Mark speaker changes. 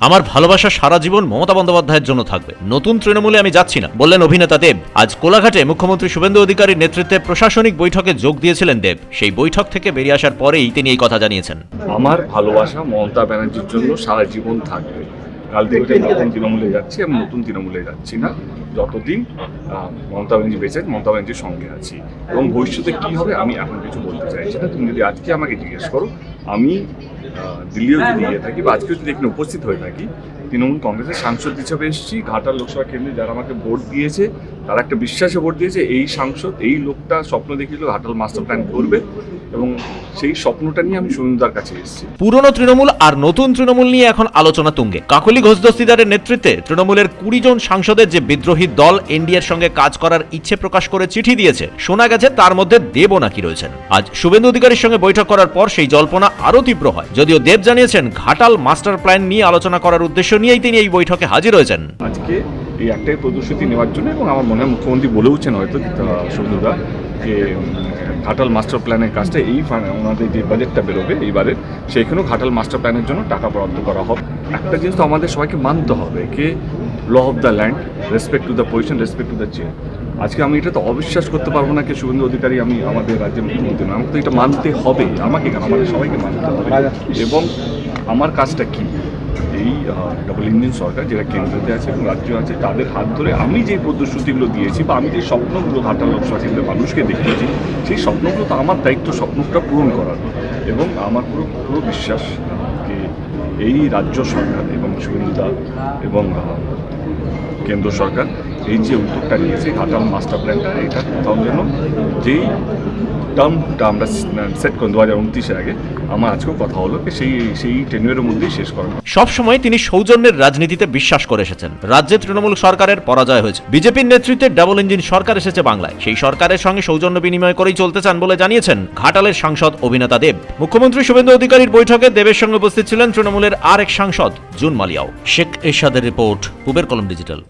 Speaker 1: আমার ভালোবাসা সারা জীবন মমতা বন্দ্যোপাধ্যায়ের জন্য থাকবে। নতুন তৃণমূলে আমি যাচ্ছি না, বললেন অভিনেতা দেব। আজ কোলাঘাটে মুখ্যমন্ত্রী শুভেন্দু অধিকারীর নেতৃত্বে প্রশাসনিক বৈঠকে যোগ দিয়েছিলেন দেব। সেই বৈঠক থেকে বেরিয়ে আসার পরেই তিনি এই কথা জানিয়েছেন।
Speaker 2: আমার ভালোবাসা মমতা ব্যানার্জির জন্য সারা জীবন থাকবে। কাল থেকে নতুন তৃণমূলে যাচ্ছি, আমি নতুন তৃণমূলে যাচ্ছি না। যতদিন মমতা ব্যানার্জি বেঁচে, মমতা ব্যানার্জির সঙ্গে আছি। এবং ভবিষ্যতে কী হবে আমি এখন কিছু বলতে চাইছি না। তুমি যদি আজকে আমাকে জিজ্ঞেস করো, আমি দিল্লিও যদি গিয়ে থাকি বা আজকেও যদি এখানে উপস্থিত হয়ে থাকি, তৃণমূল কংগ্রেসের সাংসদ হিসেবে এসেছি। ঘাটাল লোকসভা কেন্দ্রে যারা আমাকে ভোট দিয়েছে, তারা একটা বিশ্বাসে ভোট দিয়েছে। এই সাংসদ, এই লোকটা স্বপ্ন দেখিয়েছিল ঘাটাল মাস্টার প্ল্যান করবে, এবং সেই স্বপ্নটা নিয়ে আমি সুনীলদার কাছে এসেছি।
Speaker 1: পুরনো তৃণমূল আর নতুন তৃণমূল নিয়ে এখন আলোচনা তুঙ্গে। কাকলি ঘোষ দস্তিদারের নেতৃত্বে তৃণমূলের 20 জন সাংসদের যে বিদ্রোহী দল এনডিএর সঙ্গে কাজ করার ইচ্ছে প্রকাশ করে চিঠি দিয়েছে, শোনা গেছে তার মধ্যে দেবও নাকি রয়েছেন। আজ শুভেন্দু অধিকারীর সঙ্গে বৈঠক করার পর সেই জল্পনা আরো তীব্র হয়। যদিও দেব জানিয়েছেন ঘাটাল মাস্টার প্ল্যান নিয়ে আলোচনা করার উদ্দেশ্য নিয়েই তিনি এই বৈঠকে হাজির হয়েছেন।
Speaker 2: আজকে এই একটাই প্রতিশ্রুতি নেওয়ার জন্য, এবং আমার মনে হয় মুখ্যমন্ত্রী বলেওছেন হয়তো শুভেন্দুদা, যে ঘাটাল মাস্টার প্ল্যানের কাজটা এই ওনাদের যে বাজেটটা বেরোবে এইবারের, সেইখানেও ঘাটাল মাস্টার প্ল্যানের জন্য টাকা বরাদ্দ করা হবে। একটা জিনিস তো আমাদের সবাইকে মানতে হবে, কে law of the land, respect to the position, respect to the chair. আজকে আমি এটা তো অবিশ্বাস করতে পারবো না যে শুভেন্দু অধিকারী আমি আমাদের রাজ্যের মুখ্যমন্ত্রী নয়। আমাকে তো এটা মানতে হবে, আমাকে কেন, আমাদের সবাইকে মানতে হবে। এবং আমার কাজটা কী, এই ডাবল ইঞ্জিন সরকার যেটা কেন্দ্রতে আছে এবং রাজ্য আছে, তাদের হাত ধরে আমি যে প্রতিশ্রুতিগুলো দিয়েছি বা আমি যে স্বপ্নগুলো ঘাটাল লোকসভা কেন্দ্রের মানুষকে দেখিয়েছি, সেই স্বপ্নগুলো তো আমার দায়িত্ব স্বপ্নটা পূরণ করার। এবং আমার পুরো বিশ্বাস যে এই রাজ্য সরকার এবং শুভেন্দুদা এবং কেন্দ্র সরকার এই যে উদ্যোগটা নিয়েছে ঘাটাল মাস্টার প্ল্যানটা, এটা কোথাও যেন যেই টার্মটা আমরা সেট করি 2029-এর আগে, আমার আজকেও কথা হলো সেই টেনিয়রের মধ্যেই শেষ করা।
Speaker 1: সবসময় তিনি সৌজন্যের রাজনীতিতে বিশ্বাস করে এসেছেন। রাজ্যে তৃণমূল সরকারের পরাজয় হয়েছে, বিজেপির নেতৃত্বে ডাবল ইঞ্জিন সরকার এসেছে বাংলায়। সেই সরকারের সঙ্গে সৌজন্য বিনিময় করেই চলতে চান বলে জানিয়েছেন ঘাটালের সাংসদ অভিনেতা দেব। মুখ্যমন্ত্রী শুভেন্দু অধিকারীর বৈঠকে দেবের সঙ্গে উপস্থিত ছিলেন তৃণমূলের আরেক সাংসদ জুন মালিয়াও। শেখ এরশাদের রিপোর্ট, পূবের কলম ডিজিটাল।